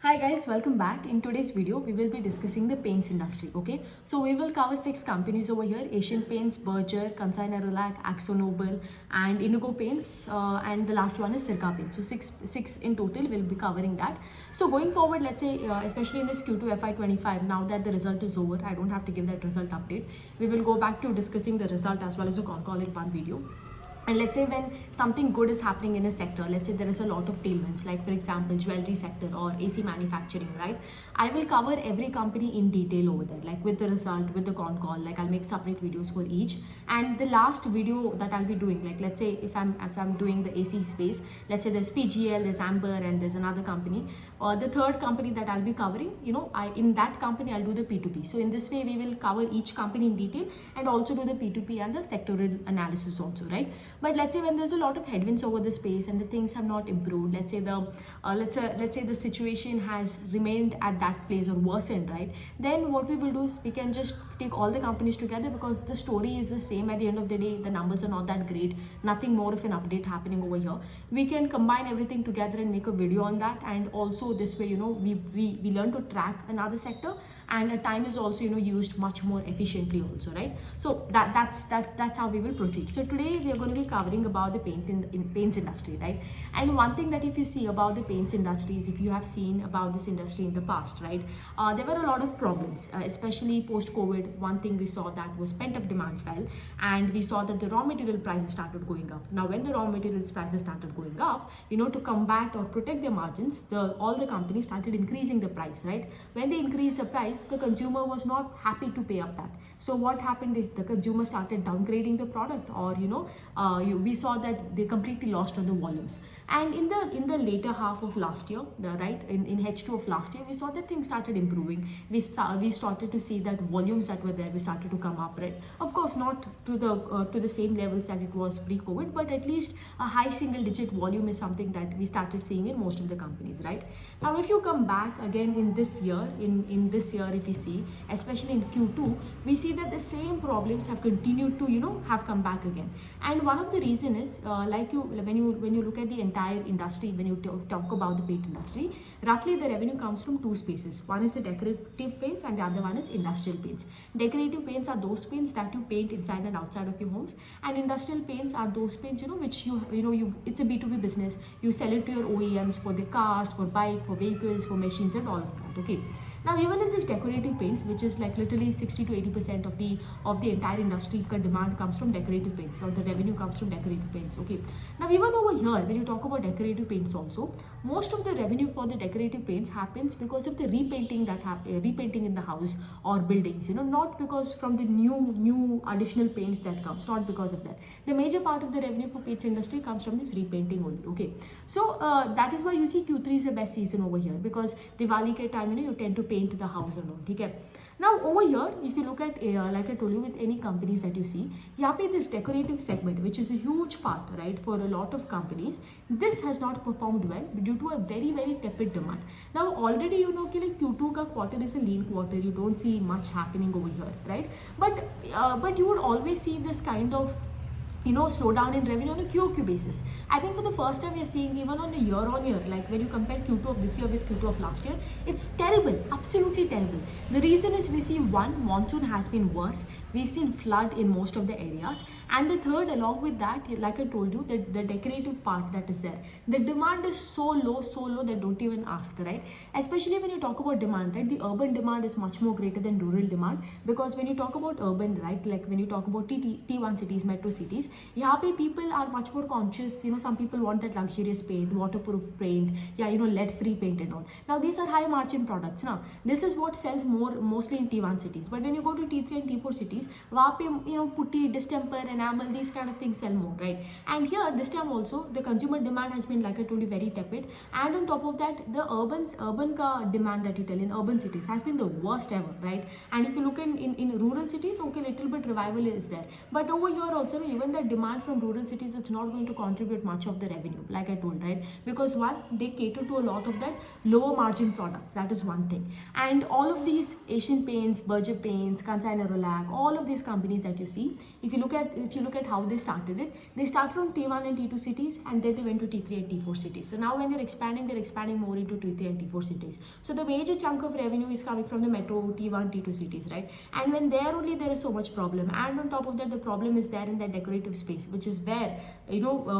Hi guys, welcome back. In today's video, we will be discussing the paints industry, okay? So we will cover 6 companies over here: Asian Paints, Berger, Kansai Nerolac, Akzo Nobel, and Indigo Paints, and the last one is Sirca Paints. So six in total, we'll be covering that. So going forward, let's say, especially in this Q2FY25, now that the result is over, I don't have to give that result update. We will go back to discussing the result as well as the call in one video. And let's say when something good is happening in a sector, let's say there is a lot of tailwinds, like for example, jewelry sector or AC manufacturing, right? I will cover every company in detail over there, like with the result, with the call, like I'll make separate videos for each. And the last video that I'll be doing, like let's say if I'm doing the AC space, let's say there's PGL, there's Amber, and there's another company. The third company that I'll be covering, in that company I'll do the P2P. So in this way, we will cover each company in detail and also do the P2P and the sectoral analysis also, right? But let's say when there's a lot of headwinds over the space and the things have not improved, let's say the situation has remained at that place or worsened, right? Then what we will do is we can just take all the companies together, because the story is the same. At the end of the day, the numbers are not that great, nothing more of an update happening over here. We can combine everything together and make a video on that. And also this way, we learn to track another sector, and time is also used much more efficiently also, right? So that's how we will proceed. So today we are going to be covering about the paints industry, right? And one thing that if you see about the paints industry is, if you have seen about this industry in the past, right, there were a lot of problems, especially post COVID. One thing we saw that was pent-up demand fell, and we saw that the raw material prices started going up. Now when the raw materials prices started going up, to combat or protect their margins, all the companies started increasing the price, right? When they increased the price, the consumer was not happy to pay up that. So what happened is the consumer started downgrading the product, or we saw that they completely lost on the volumes. And in the later half of last year, in H2 of last year, we saw that things started improving. We started to see that volumes that were there, we started to come up, right? Of course, not to the same levels that it was pre-COVID, but at least a high single-digit volume is something that we started seeing in most of the companies, right? Now, if you come back again in this year, in this year, if we see, especially in Q2, we see that the same problems have continued to have come back again. And one of the reason is when you look at the entire industry, when you talk about the paint industry, roughly the revenue comes from two spaces. One is the decorative paints and the other one is industrial paints. Decorative paints are those paints that you paint inside and outside of your homes, and industrial paints are those paints which it's a B2B business. You sell it to your OEMs for the cars, for bike, for vehicles, for machines, and all of that. Okay. Now, even in this decorative paints, which is like literally 60 to 80% of the entire industry demand comes from decorative paints, or the revenue comes from decorative paints. Okay. Now, even over here, when you talk about decorative paints also, most of the revenue for the decorative paints happens because of the repainting in the house or buildings. Not because from the new additional paints that comes. Not because of that. The major part of the revenue for paints industry comes from this repainting only. Okay. So that is why you see Q3 is the best season over here, because Diwali ke time you tend to paint the house or not. Okay. Now over here, if you look at like I told you, with any companies that you see, this decorative segment, which is a huge part, right, for a lot of companies, this has not performed well due to a very, very tepid demand. Now already like Q2 ka quarter is a lean quarter, you don't see much happening over here, right? But you would always see this kind of slow down in revenue on a QOQ basis. I think for the first time we are seeing, even on a year-on-year, like when you compare Q2 of this year with Q2 of last year, it's terrible, absolutely terrible. The reason is, we see one, monsoon has been worse. We've seen flood in most of the areas. And the third, along with that, like I told you, the decorative part that is there, the demand is so low that don't even ask, right? Especially when you talk about demand, right? The urban demand is much more greater than rural demand, because when you talk about urban, right, like when you talk about T1 cities, metro cities, people are much more conscious. Some people want that luxurious paint, waterproof paint, lead-free paint and all. Now these are high margin products. Now this is what sells mostly in T1 cities. But when you go to T3 and T4 cities, putty, distemper, enamel, these kind of things sell more, right? And here this time also the consumer demand has been, like I told you, very tepid. And on top of that, the urban demand that you tell in urban cities has been the worst ever, right? And if you look in rural cities, okay, little bit revival is there. But over here also, even the demand from rural cities, it's not going to contribute much of the revenue, like I told, right? Because one, they cater to a lot of that lower margin products. That is one thing. And all of these Asian Paints, Berger Paints, Kansai Nerolac, all of these companies that you see, if you look at how they started it, they started from T1 and T2 cities, and then they went to T3 and T4 cities. So now when they're expanding more into T3 and T4 cities. So the major chunk of revenue is coming from the metro T1, T2 cities, right? And when there only there is so much problem, and on top of that, the problem is there in that decorative space, which is where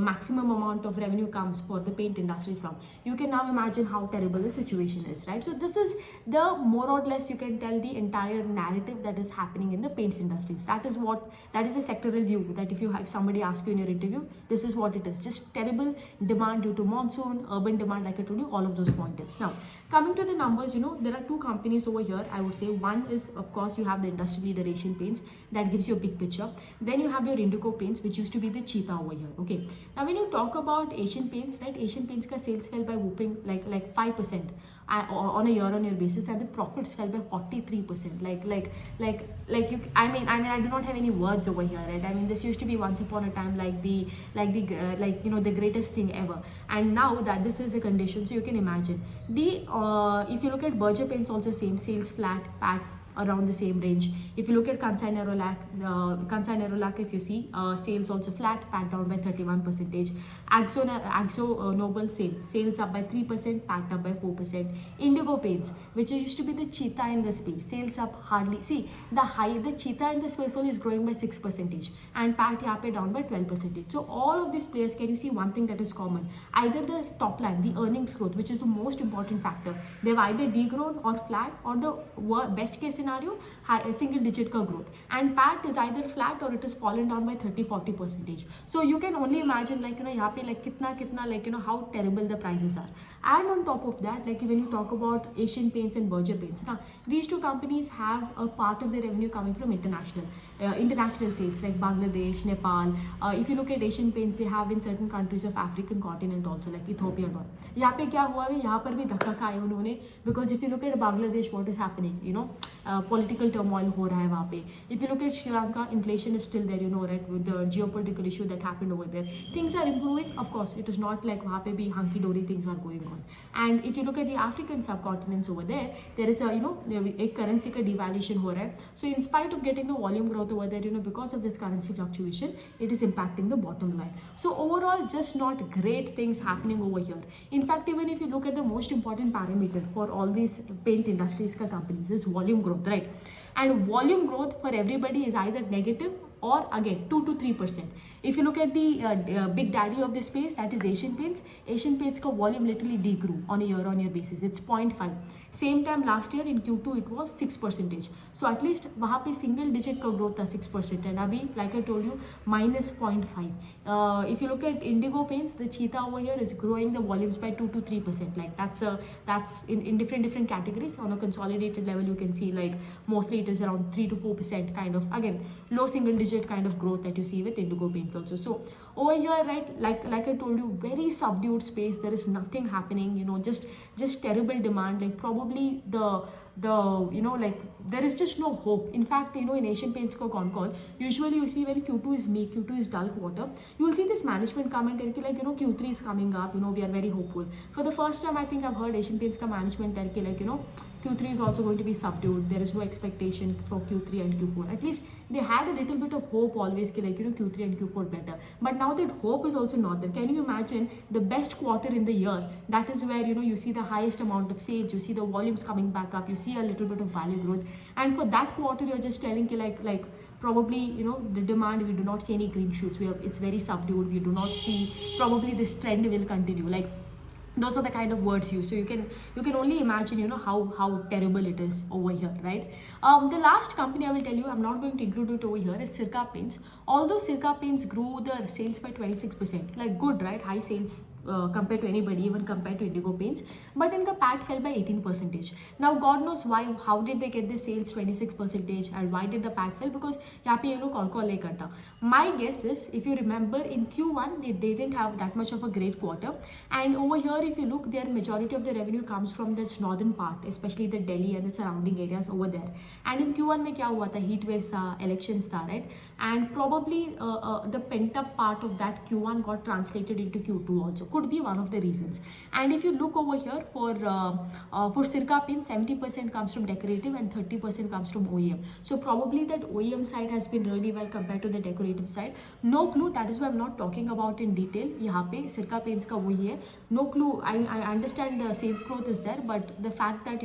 maximum amount of revenue comes for the paint industry from. You can now imagine how terrible the situation is, right? So this is the more or less, you can tell, the entire narrative that is happening in the paints industries. That is a sectoral view, that if somebody asks you in your interview, this is what it is. Just terrible demand due to monsoon, urban demand, like I told you, all of those pointers. Now coming to the numbers, there are two companies over here, I would say. One is, of course, you have the industry leader Asian Paints, that gives you a big picture. Then you have your Indigo Paints, which used to be the cheetah over here. Okay, now when you talk about Asian Paints, right, Asian Paints ka sales fell by whooping like 5% on a year-on-year basis, and the profits fell by 43%. I do not have any words over here, right? I mean, this used to be once upon a time the greatest thing ever, and now that this is the condition, so you can imagine if you look at Berger Paints, also same, sales flat, PAT around the same range. If you look at Kansai Nerolac, if you see, sales also flat, PAT down by 31%. Akzo Nobel, sales up by 3%, PAT up by 4%. Indigo Paints, which used to be the cheetah in the space, sales up hardly. See, the cheetah in the space only is growing by 6%, and PAT yape down by 12%. So all of these players, can you see one thing that is common? Either the top line, the earnings growth, which is the most important factor, they've either degrown or flat, or the best case scenario, a single digit ka growth, and PAT is either flat or it is fallen down by 30-40%. So you can only imagine, how terrible the prices are. And on top of that, like when you talk about Asian Paints and Berger Paints, now these two companies have a part of their revenue coming from international sales, like Bangladesh, Nepal. If you look at Asian Paints, they have in certain countries of African continent also, like Ethiopia and all. यहाँ पे क्या हुआ है, यहाँ पर भी धक्का खाया उन्होंने, because if you look at Bangladesh, what is happening, political turmoil हो रहा है वहाँ पे. If you look at Sri Lanka, inflation is still there, right, with the geopolitical issue that happened over there. Things are improving, of course. It is not like वहाँ पे भी hunky dory things are going on. And if you look at the African subcontinents over there, there is a currency का devaluation हो रहा है. So in spite of getting the volume growth over there, because of this currency fluctuation, it is impacting the bottom line. So overall, just not great things happening over here. In fact, even if you look at the most important parameter for all these paint industries ka companies is volume growth, right? And volume growth for everybody is either negative or again 2 to 3%. If you look at the big daddy of this space, that is Asian Paints. Asian Paints ka volume literally degrew on a year-on-year basis. It's 0.5. Same time last year in Q2 it was 6%. So at least वहाँ पे single digit का growth था 6%, and अभी like I told you minus 0.5. If you look at Indigo Paints, the cheetah over here is growing the volumes by 2 to 3%. Like that's in different categories. On a consolidated level, you can see like mostly it is around 3 to 4% kind of, again, low single digit kind of growth that you see with Indigo Paints also. So over here, right, like I told you, very subdued space. There is nothing happening, just terrible demand. Like probably there is just no hope. In fact, in Asian Paints ko con call, usually you see when Q2 is meek, Q2 is dull quarter, you will see this management comment like Q3 is coming up, we are very hopeful. For the first time, I think I've heard Asian Paints ka management tell like Q3 is also going to be subdued. There is no expectation for Q3 and Q4. At least they had a little bit of hope always, Q3 and Q4 better. But now that hope is also not there. Can you imagine the best quarter in the year? That is where, you see the highest amount of sales, you see the volumes coming back up, you see a little bit of value growth. And for that quarter, you're just telling like probably, the demand, we do not see any green shoots. It's very subdued. We do not see, probably this trend will continue. Like, those are the kind of words used. So you can only imagine, how terrible it is over here, right? The last company I will tell you, I'm not going to include it over here, is Sirca Paints. Although Sirca Paints grew the sales by 26%, like good, right? High sales, compared to anybody, even compared to Indigo Paints. But इनका PAT fell by 18%. Now God knows why. How did they get the sales 26%, and why did the PAT fell? Because यहाँ पे ये लोग call नहीं करता. My guess is, if you remember, in Q1 they didn't have that much of a great quarter, and over here if you look, their majority of the revenue comes from this northern part, especially the Delhi and the surrounding areas over there. And in Q1 में क्या हुआ था? Heat waves था, elections था, right? And probably the pent up part of that Q1 got translated into Q2 also. Could be one of the reasons. And if you look over here for Sirca Paints, 70% comes from decorative and 30% comes from OEM. So probably that OEM side has been really well compared to the decorative side. No clue. That is why I'm not talking about in detail. यहाँ पे Sirca Paints का वही है. No clue. I understand the sales growth is there, but the fact that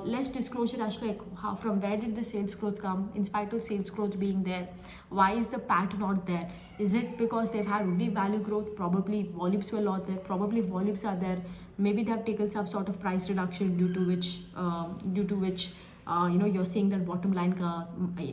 less disclosure as to like from where did the sales growth come, in spite of sales growth being there, why is the PAT not there? Is it because they've had only value growth? Probably volumes were a lot there. Probably volumes are there. Maybe they have taken some sort of price reduction due to which you're seeing that bottom line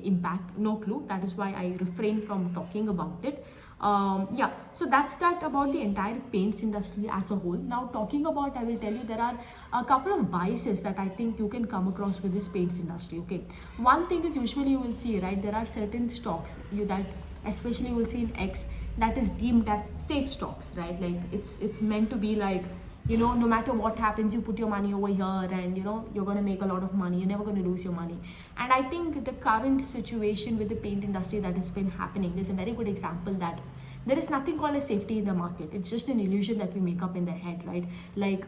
impact. No clue. That is why I refrain from talking about it. Yeah, so that's that about the entire paints industry as a whole. Now talking about, I will tell you, there are a couple of biases that I think you can come across with this paints industry. Okay, one thing is, usually you will see, right, there are certain stocks that especially you will see in X that is deemed as safe stocks, right? Like it's meant to be like, no matter what happens, you put your money over here and you're going to make a lot of money. You're never going to lose your money. And I think the current situation with the paint industry that has been happening is a very good example that there is nothing called a safety in the market. It's just an illusion that we make up in the head, right? Like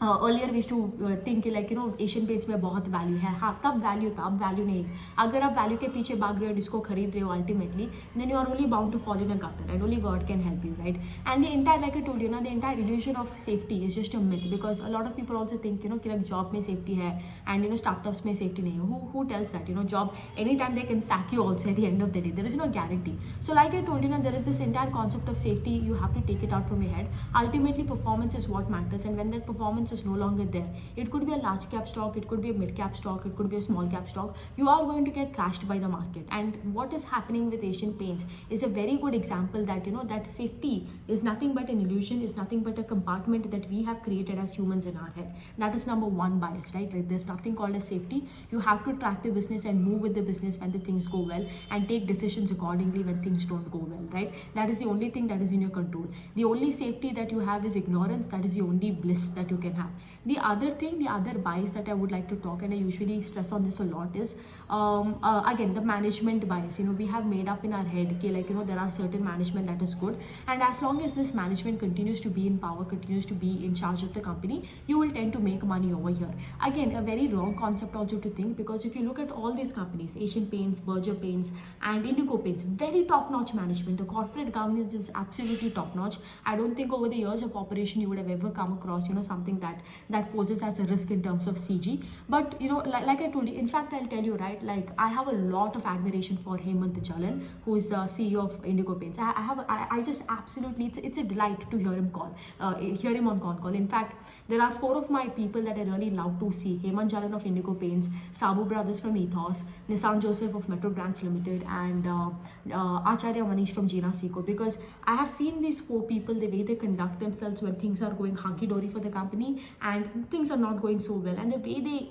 earlier we used to think like Asian Paints में बहुत value है. हाँ, तब value था, अब value नहीं. अगर आप वैल्यू के पीछे भाग रहे हो, जिसको खरीद रहे हो, ultimately then you are only bound to fall in a gutter, and only God can help you, right? And the entire, like I told you, the entire illusion of safety is just a myth, because a lot of people also think कि like job में safety है and startups में safety नहीं है. Who tells that? Job, anytime they can sack you also at the end of the day. There is no guarantee. So like I told you, there is this entire concept of safety. You have to take it out from your head. Ultimately, performance is what matters, and when that performance is no longer there, it could be a large cap stock, it could be a mid cap stock, it could be a small cap stock, you are going to get crashed by the market. And what is happening with Asian Paints is a very good example that that safety is nothing but an illusion, is nothing but a compartment that we have created as humans in our head. That is number one bias, right? Like there's nothing called as safety. You have to track the business and move with the business when the things go well, and take decisions accordingly when things don't go well, right? That is the only thing that is in your control. The only safety that you have is ignorance. That is the only bliss that you can have. The other thing, the other bias that I would like to talk, and I usually stress on this a lot, is again the management bias. We have made up in our head okay, like there are certain management that is good, and as long as this management continues to be in power, continues to be in charge of the company, you will tend to make money over here. Again, a very wrong concept also to think, because if you look at all these companies, Asian Paints, Berger Paints and Indigo Paints, very top-notch management. The corporate governance is absolutely top-notch. I don't think over the years of operation you would have ever come across something that poses as a risk in terms of CG. But like I told you, in fact I'll tell you, right, like I have a lot of admiration for Hemant Jalan, who is the CEO of Indigo Paints. I just absolutely, it's a delight to hear him on con call. In fact, there are 4 of my people that I really love to see: Hemant Jalan of Indigo Paints, Sabu Brothers from Ethos, Nissan Joseph of Metro Brands Limited, and Acharya Manish from Gina Seco. Because I have seen these 4 people, the way they conduct themselves when things are going hunky-dory for the company and things are not going so well, and the way they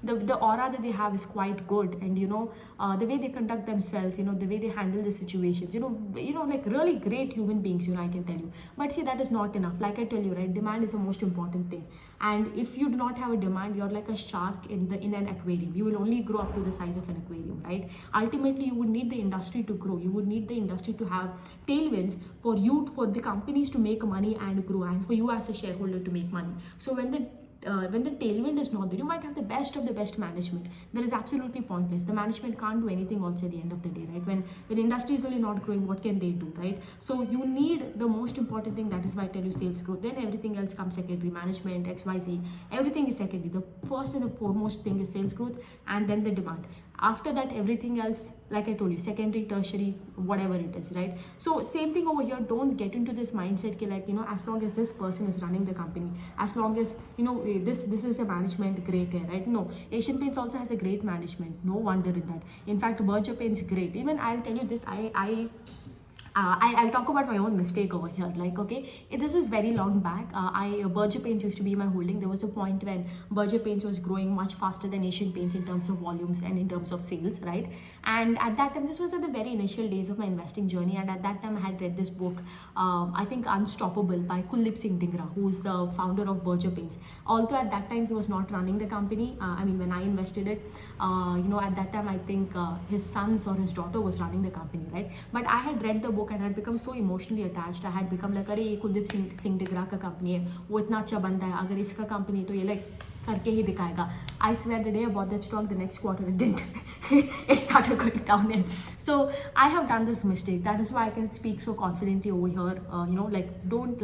the aura that they have is quite good, and the way they conduct themselves, the way they handle the situations, like really great human beings, I can tell you. But see, that is not enough. Like I tell you, right, demand is the most important thing, and if you do not have a demand, you're like a shark in an aquarium. You will only grow up to the size of an aquarium, right? Ultimately, you would need the industry to grow. You would need the industry to have tailwinds for the companies to make money and grow, and for you as a shareholder to make money. So when the tailwind is not there, you might have the best of the best management. That is absolutely pointless. The management can't do anything also at the end of the day, right? When industry is only not growing, what can they do, right? So you need the most important thing. That is why I tell you sales growth. Then everything else comes secondary. Management, XYZ, everything is secondary. The first and the foremost thing is sales growth, and then the demand. After that, everything else, like I told you, secondary, tertiary, whatever it is, right? So same thing over here. Don't get into this mindset like as long as this person is running the company, as long as this is a management, great, right? No, Asian Paints also has a great management. No wonder in that. In fact, Berger Paints great. Even I'll tell you this, I I'll talk about my own mistake over here. Like, okay, this was very long back. Berger Paints used to be my holding. There was a point when Berger Paints was growing much faster than Asian Paints in terms of volumes and in terms of sales, right? And at that time, this was at the very initial days of my investing journey. And at that time, I had read this book, I think Unstoppable by Kuldeep Singh Dingra, who's the founder of Berger Paints. Although at that time he was not running the company. I mean, when I invested it, at that time I think his sons or his daughter was running the company, right? But I had read the book and had become so emotionally attached. I had become like, अरे ये कुलदीप सिंह डिग्रा का company है, वो इतना अच्छा बंदा है, अगर इसका कंपनी है तो ये लाइक करके ही दिखाएगा. I swear the day I bought that stock, the next quarter it didn't. It started going down. So I have done this mistake. That is why I can speak so confidently over here. Don't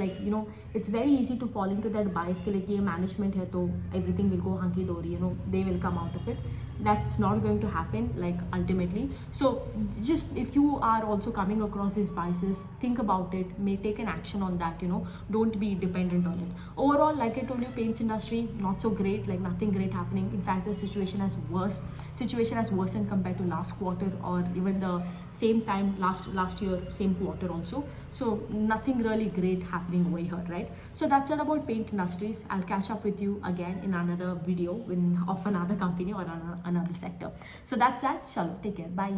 it's very easy to fall into that bias कि like ये management है तो everything will go hunky dory. They will come out of it. That's not going to happen, like, ultimately. So just if you are also coming across these biases, think about it, may take an action on that. Don't be dependent on it. Overall, like I told you, paints industry not so great, like nothing great happening. In fact, the situation has worsened compared to last quarter, or even the same time last year, same quarter also. So nothing really great happening over here, right? So that's all about paint industries. I'll catch up with you again in another video of another company or another sector. So that's that. Chalo, take care. Bye.